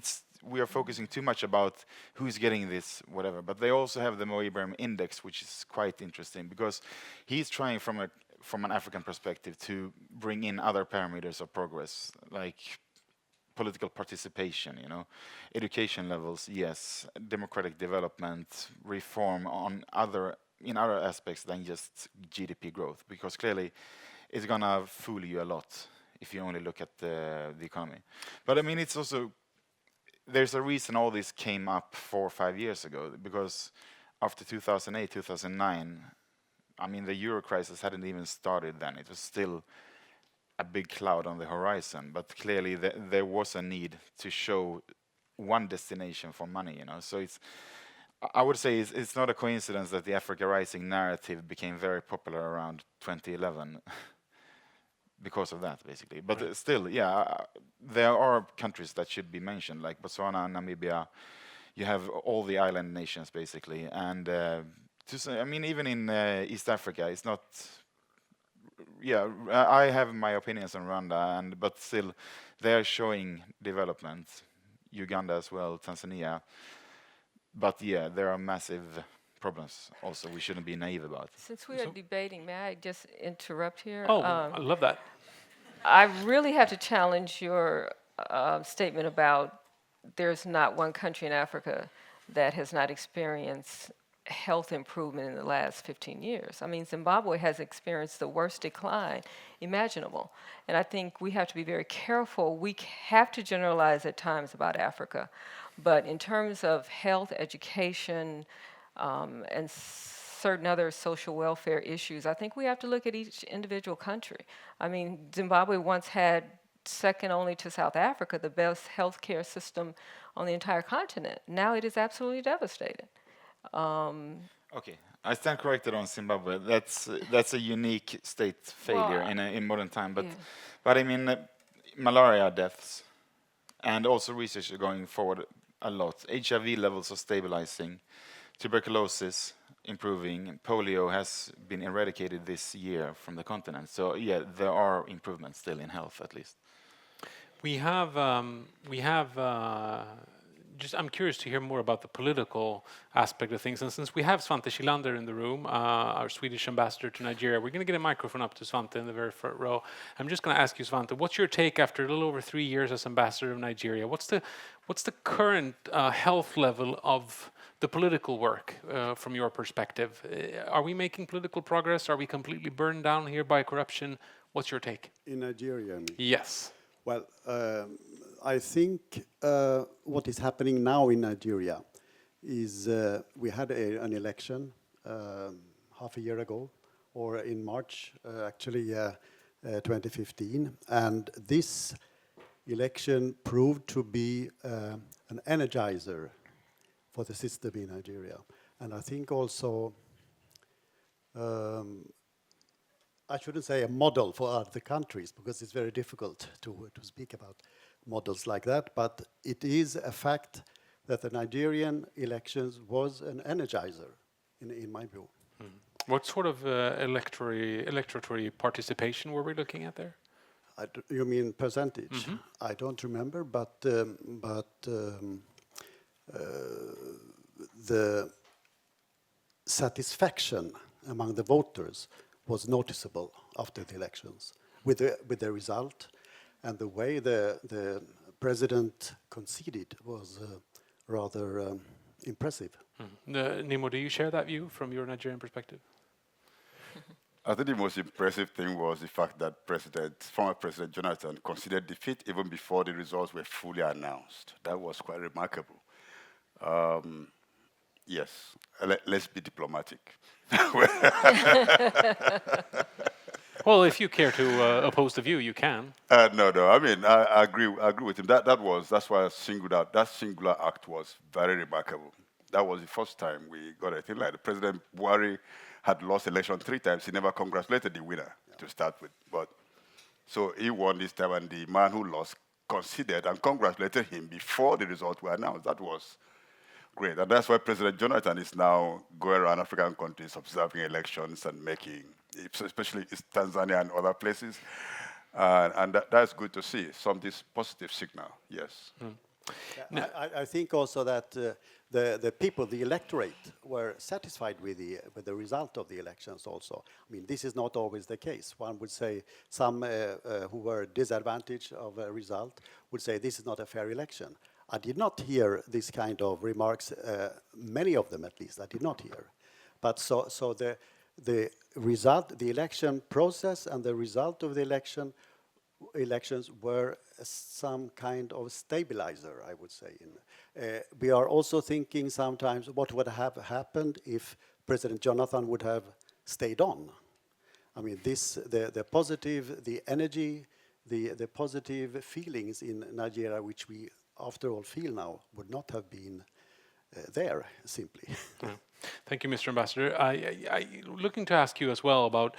we are focusing too much about who's getting this, whatever. But they also have the Mo Ibrahim Index, which is quite interesting because he's trying from an African perspective to bring in other parameters of progress, like political participation, you know, education levels, yes, democratic development, reform in other aspects than just GDP growth, because clearly it's gonna fool you a lot if you only look at the economy. But I mean, it's also, there's a reason all this came up 4 or 5 years ago, because after 2008, 2009, I mean, the euro crisis hadn't even started then. It was still a big cloud on the horizon, but clearly there was a need to show one destination for money, you know. So I would say it's not a coincidence that the Africa Rising narrative became very popular around 2011 because of that, basically. But still, yeah, there are countries that should be mentioned, like Botswana, Namibia. You have all the island nations, basically, and I mean, even in East Africa, it's not. Yeah, I have my opinions on Rwanda, but still, they are showing development. Uganda as well, Tanzania. But yeah, there are massive problems. Also, we shouldn't be naive about. Since we are debating, may I just interrupt here? Oh, I love that. I really have to challenge your statement about there's not one country in Africa that has not experienced health improvement in the last 15 years. I mean, Zimbabwe has experienced the worst decline imaginable. And I think we have to be very careful. We have to generalize at times about Africa. But in terms of health, education, and certain other social welfare issues, I think we have to look at each individual country. I mean, Zimbabwe once had, second only to South Africa, the best healthcare system on the entire continent. Now it is absolutely devastated. Okay, I stand corrected on Zimbabwe. That's a unique state failure in modern time. But I mean, malaria deaths, and also research are going forward a lot. HIV levels are stabilizing, tuberculosis improving, polio has been eradicated this year from the continent. So yeah, there are improvements still in health, at least. I'm curious to hear more about the political aspect of things. And since we have Svante Schilander in the room, our Swedish ambassador to Nigeria, we're going to get a microphone up to Svante in the very front row. I'm just going to ask you, Svante, what's your take after a little over 3 years as ambassador of Nigeria? What's the current health level of the political work from your perspective? Are we making political progress? Are we completely burned down here by corruption? What's your take? In Nigeria? Yes. Well, I think what is happening now in Nigeria is we had an election half a year ago, or in March, 2015, and this election proved to be an energizer for the system in Nigeria. And I think also I shouldn't say a model for other countries because it's very difficult to speak about models like that, but it is a fact that the Nigerian elections was an energizer, in my view. What sort of electoratory participation were we looking at there? You mean percentage? I don't remember, but the satisfaction among the voters was noticeable after the elections with the result, and the way the president conceded was rather impressive. Nimo, do you share that view from your Nigerian perspective? I think the most impressive thing was the fact that former President Jonathan conceded defeat even before the results were fully announced. That was quite remarkable. Yes, let's be diplomatic. Well, if you care to oppose the view, you can. No. I mean, I agree with him. That's why I singled out. That singular act was very remarkable. That was the first time we got a thing like that. President Buhari had lost election 3 times. He never congratulated the winner to start with. But so he won this time, and the man who lost conceded and congratulated him before the results were announced. That was great. And that's why President Jonathan is now going around African countries observing elections and making, especially Tanzania and other places. And that's good to see, this positive signal, yes. Yeah, I think also that the people, the electorate, were satisfied with the result of the elections also. I mean, this is not always the case. One would say some who were disadvantaged of a result would say this is not a fair election. I did not hear this kind of remarks, many of them at least, I did not hear. But so the result, the election process and the result of the elections were some kind of stabilizer, I would say. We are also thinking sometimes what would have happened if President Jonathan would have stayed on. I mean, the positive, the energy, the positive feelings in Nigeria, which we after all feel now, would not have been there simply. Yeah. Thank you, Mr. Ambassador. I looking to ask you as well about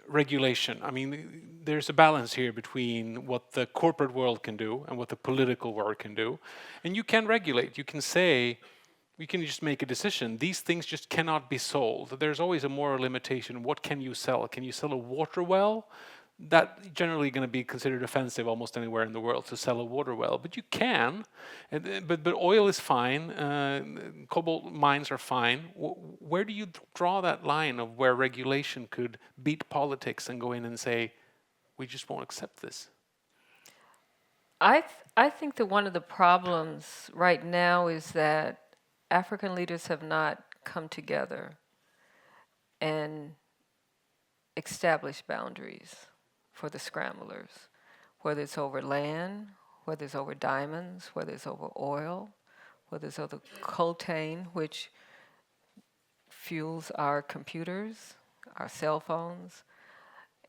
regulation. I mean, there's a balance here between what the corporate world can do and what the political world can do. And you can regulate. You can say, you can just make a decision. These things just cannot be sold. There's always a moral limitation. What can you sell? Can you sell a water well? That's generally going to be considered offensive almost anywhere in the world to sell a water well. But you can. But oil is fine. Cobalt mines are fine. Where do you draw that line of where regulation could beat politics and go in and say, we just won't accept this? I think that one of the problems right now is that African leaders have not come together and established boundaries for the scramblers, whether it's over land, whether it's over diamonds, whether it's over oil, whether it's over coltan, which fuels our computers, our cell phones.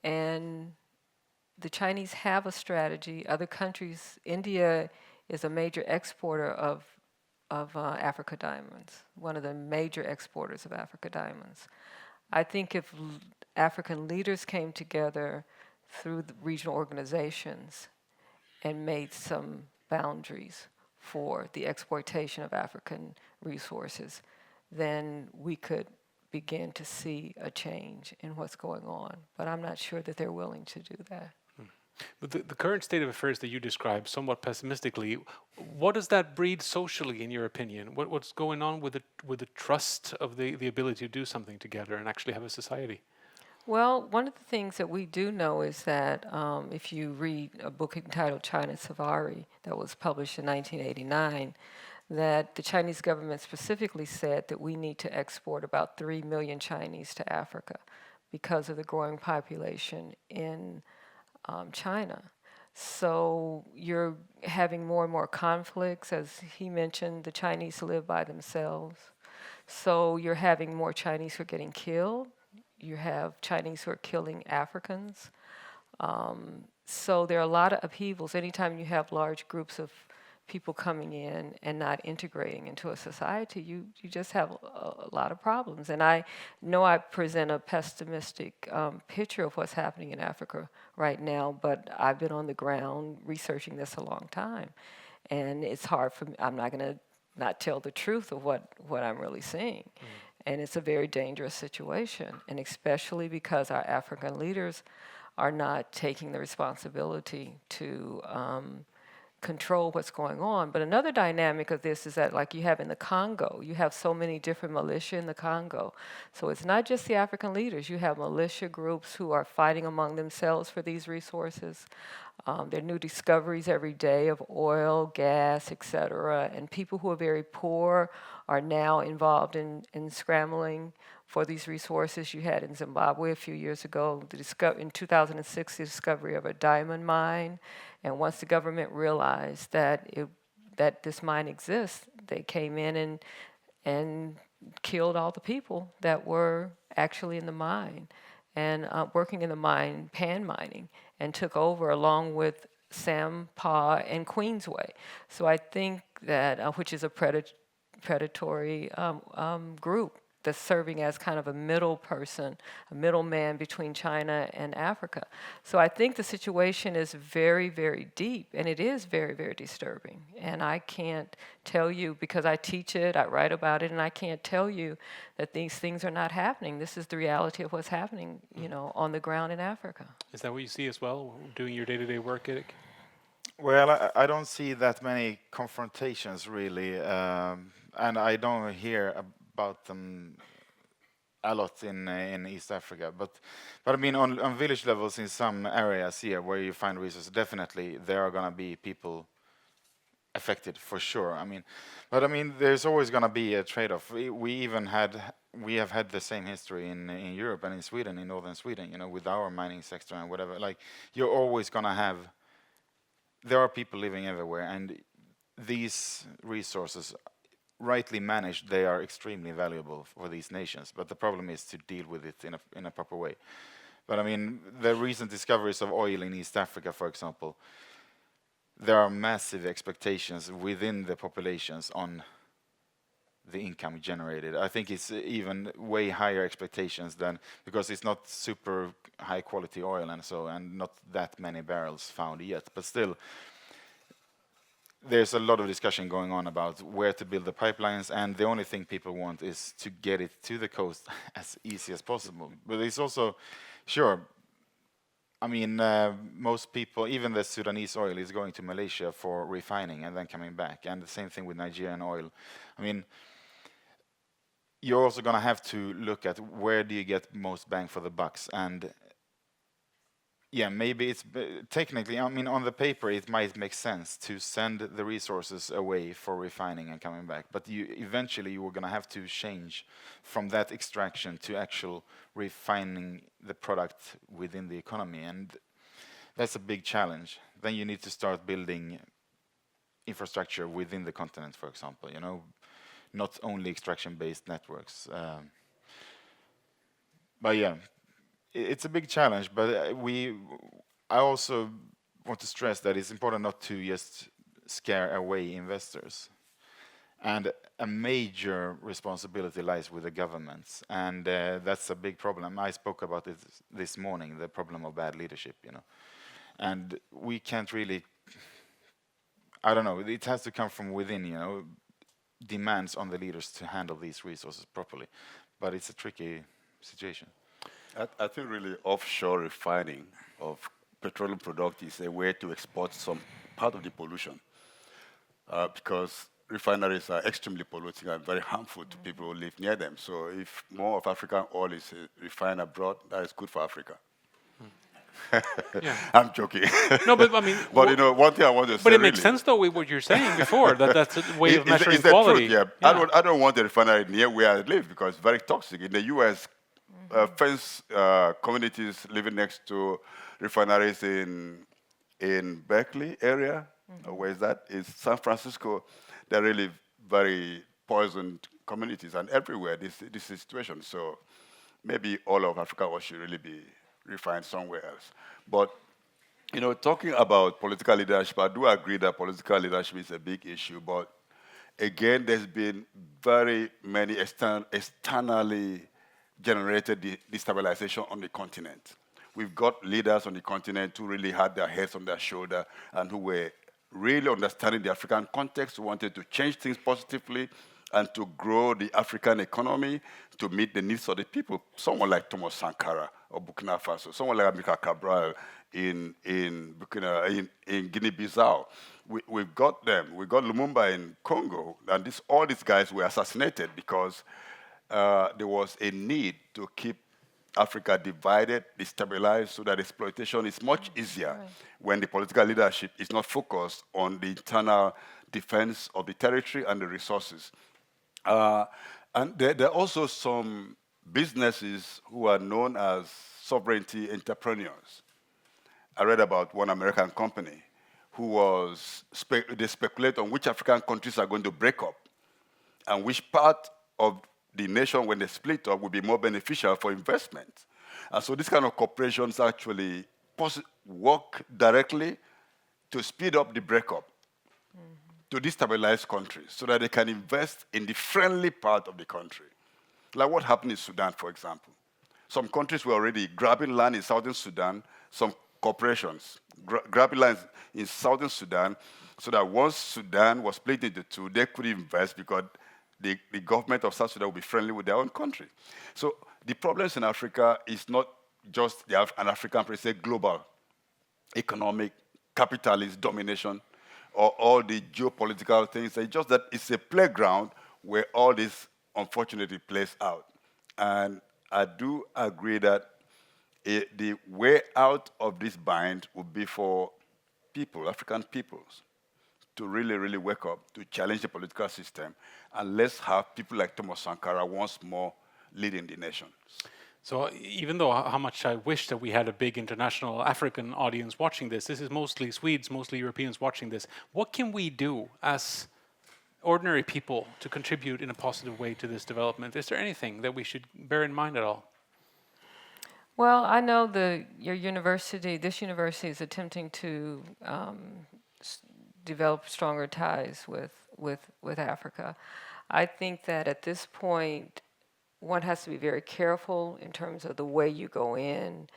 And the Chinese have a strategy. Other countries, India is a major exporter of Africa diamonds, one of the major exporters of Africa diamonds. I think if African leaders came together through the regional organizations and made some boundaries for the exploitation of African resources, then we could begin to see a change in what's going on. But I'm not sure that they're willing to do that. But the current state of affairs that you describe somewhat pessimistically, what does that breed socially, in your opinion? What's going on with the trust of the ability to do something together and actually have a society? Well, one of the things that we do know is that if you read a book entitled China Safari that was published in 1989, that the Chinese government specifically said that we need to export about 3 million Chinese to Africa because of the growing population in China. So you're having more and more conflicts. As he mentioned, the Chinese live by themselves. So you're having more Chinese who are getting killed. You have Chinese who are killing Africans. So there are a lot of upheavals. Anytime you have large groups of people coming in and not integrating into a society, you just have a lot of problems. And I know I present a pessimistic picture of what's happening in Africa right now, but I've been on the ground researching this a long time. And it's hard for me, I'm not going to not tell the truth of what I'm really seeing. And it's a very dangerous situation, and especially because our African leaders are not taking the responsibility to control what's going on. But another dynamic of this is that, like you have in the Congo, you have so many different militia in the Congo. So it's not just the African leaders. You have militia groups who are fighting among themselves for these resources. There are new discoveries every day of oil, gas, etc. And people who are very poor are now involved in scrambling for these resources. You had in Zimbabwe a few years ago, in 2006, the discovery of a diamond mine. And once the government realized that this mine exists, they came in and killed all the people that were actually in the mine and working in the mine, pan mining, and took over along with Sampa and Queensway. So I think that, which is a predatory group that's serving as kind of a middle person, a middleman between China and Africa. So I think the situation is very, very deep, and it is very, very disturbing. And I can't tell you, because I teach it, I write about it, and I can't tell you that these things are not happening. This is the reality of what's happening, on the ground in Africa. Is that what you see as well, doing your day-to-day work, Eric? Well, I don't see that many confrontations really, and I don't hear about them a lot in East Africa. But I mean, on village levels in some areas here where you find resources, definitely there are gonna be people affected for sure. But there's always gonna be a trade-off. We have had the same history in Europe and in Sweden, in northern Sweden, with our mining sector and whatever. Like, you're always gonna have. There are people living everywhere, and these resources, rightly managed, they are extremely valuable for these nations. But the problem is to deal with it in a proper way. But the recent discoveries of oil in East Africa, for example, there are massive expectations within the populations on the income generated. I think it's even way higher expectations than, because it's not super high quality oil and not that many barrels found yet. But still, there's a lot of discussion going on about where to build the pipelines, and the only thing people want is to get it to the coast as easy as possible. But it's also, sure, most people, even the Sudanese oil, is going to Malaysia for refining and then coming back. And the same thing with Nigerian oil. You're also going to have to look at where do you get most bang for the bucks. And yeah, maybe it's technically, on the paper, it might make sense to send the resources away for refining and coming back. But eventually you are going to have to change from that extraction to actual refining the product within the economy. And that's a big challenge. Then you need to start building infrastructure within the continent, for example, not only extraction-based networks. But yeah, it's a big challenge, but I also want to stress that it's important not to just scare away investors. And a major responsibility lies with the governments, and that's a big problem. I spoke about it this morning, the problem of bad leadership, And we can't really, I don't know, it has to come from within, demands on the leaders to handle these resources properly. But it's a tricky situation. I think really offshore refining of petroleum product is a way to export some part of the pollution, because refineries are extremely polluting and very harmful to people who live near them. So if more of African oil is refined abroad, that is good for Africa. Yeah. I'm joking. No, but but one thing I want to say. But it makes really, sense though with what you're saying before, that's a way of measuring is the quality. Truth, yeah. I don't want a refinery near where I live because it's very toxic. In the U.S., fence communities living next to refineries in Berkeley area, where is that? It's San Francisco. They're really very poisoned communities, and everywhere this is the situation. So maybe all of Africa should really be refined somewhere else. But You know, talking about political leadership, I do agree that political leadership is a big issue, but again, there's been very many externally generated destabilization on the continent. We've got leaders on the continent who really had their heads on their shoulder and who were really understanding the African context, who wanted to change things positively and to grow the African economy to meet the needs of the people. Someone like Thomas Sankara of Burkina Faso, someone like Amilcar Cabral in Guinea-Bissau. We've got them. We got Lumumba in Congo, and all these guys were assassinated because there was a need to keep Africa divided, destabilized, so that exploitation is much easier when the political leadership is not focused on the internal defense of the territory and the resources. And there are also some businesses who are known as sovereignty entrepreneurs. I read about one American company who was, they speculate on which African countries are going to break up and which part of the nation, when they split up, will be more beneficial for investment. And so these kind of corporations actually work directly to speed up the breakup, to destabilize countries so that they can invest in the friendly part of the country. Like what happened in Sudan, for example. Some countries were already grabbing land in southern Sudan, some corporations grabbing land in southern Sudan, so that once Sudan was split into two, they could invest because the government of South Sudan will be friendly with their own country. So the problems in Africa is not just an African, it's a global economic, capitalist domination, or all the geopolitical things. It's just that it's a playground where all this unfortunately plays out. And I do agree that the way out of this bind would be for people, African peoples, to really, really wake up, to challenge the political system, and let's have people like Thomas Sankara once more leading the nation. So even though how much I wish that we had a big international African audience watching this is mostly Swedes, mostly Europeans watching this. What can we do as ordinary people to contribute in a positive way to this development? Is there anything that we should bear in mind at all? Well, I know this university is attempting to develop stronger ties with Africa. I think that at this point, one has to be very careful in terms of the way you go in.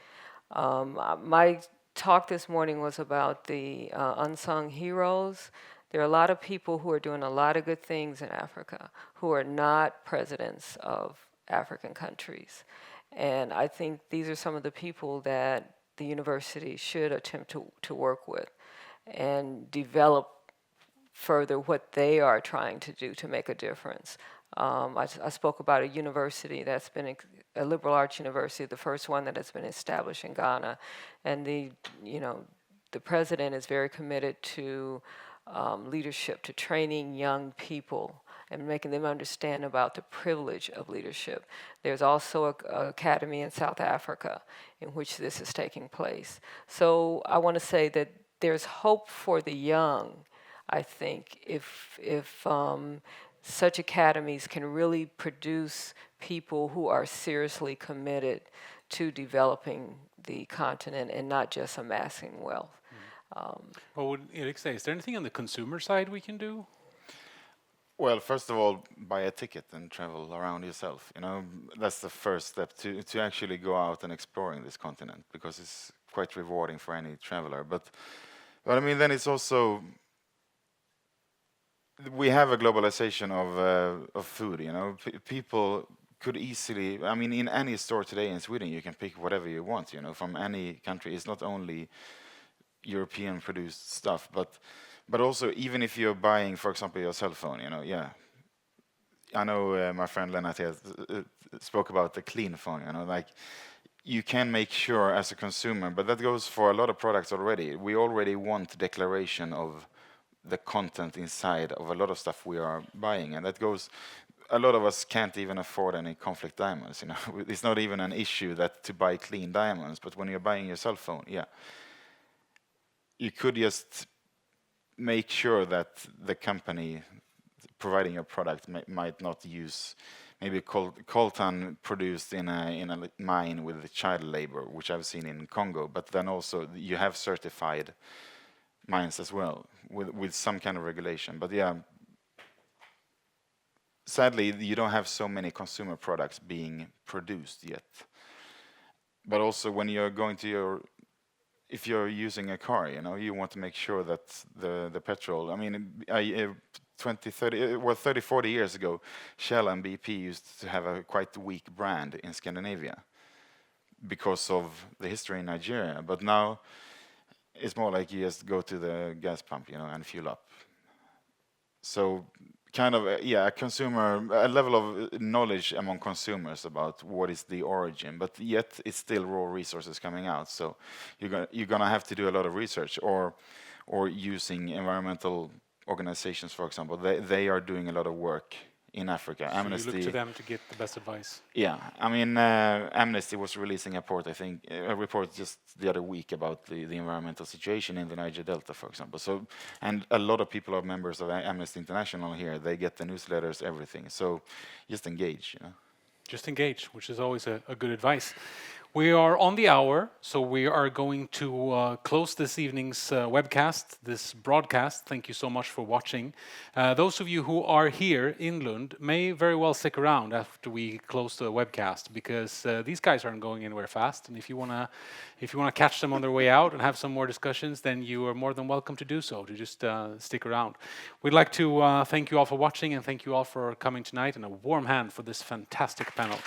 My talk this morning was about the unsung heroes. There are a lot of people who are doing a lot of good things in Africa who are not presidents of African countries. And I think these are some of the people that the university should attempt to work with and develop further what they are trying to do to make a difference. I spoke about a university that's been a liberal arts university, the first one that has been established in Ghana, and the president is very committed to leadership, to training young people and making them understand about the privilege of leadership. There's also an academy in South Africa in which this is taking place. So I want to say that there's hope for the young, I think, if such academies can really produce people who are seriously committed to developing the continent and not just amassing wealth. What would Erik say? Is there anything on the consumer side we can do? Well, first of all, buy a ticket and travel around yourself. You know, that's the first step to actually go out and exploring this continent, because it's quite rewarding for any traveler. But I mean, then it's also, we have a globalization of food. You know, people could easily, I mean, in any store today in Sweden, you can pick whatever you want. You know, from any country. It's not only European produced stuff, but also, even if you're buying, for example, your cell phone, you know, yeah. I know my friend Lennart here spoke about the clean phone, you know, like you can make sure as a consumer, but that goes for a lot of products already. We already want declaration of the content inside of a lot of stuff we are buying, and that goes, a lot of us can't even afford any conflict diamonds, you know. It's not even an issue that to buy clean diamonds, but when you're buying your cell phone, yeah, you could just make sure that the company providing your product might not use maybe coltan produced in a mine with child labor, which I've seen in Congo. But then also you have certified mines as well with some kind of regulation. But yeah, sadly you don't have so many consumer products being produced yet. But also when you're going to if you're using a car, you want to make sure that the petrol, I mean, 30, 40 years ago, Shell and BP used to have a quite weak brand in Scandinavia because of the history in Nigeria. But now it's more like you just go to the gas pump, and fuel up. So kind of, a level of knowledge among consumers about what is the origin, but yet it's still raw resources coming out. So you're gonna have to do a lot of research, or using environmental organizations, for example. They are doing a lot of work in Africa. So Amnesty, you look to them to get the best advice. Yeah, I mean, Amnesty was releasing a report just the other week about the environmental situation in the Niger Delta, for example. So, and a lot of people are members of Amnesty International here. They get the newsletters, everything. So, just engage. Just engage, which is always a good advice. We are on the hour, so we are going to close this evening's webcast, this broadcast. Thank you so much for watching. Those of you who are here in Lund may very well stick around after we close the webcast, because these guys aren't going anywhere fast. And if you wanna catch them on their way out and have some more discussions, then you are more than welcome to do so. To just stick around. We'd like to thank you all for watching, and thank you all for coming tonight, and a warm hand for this fantastic panel.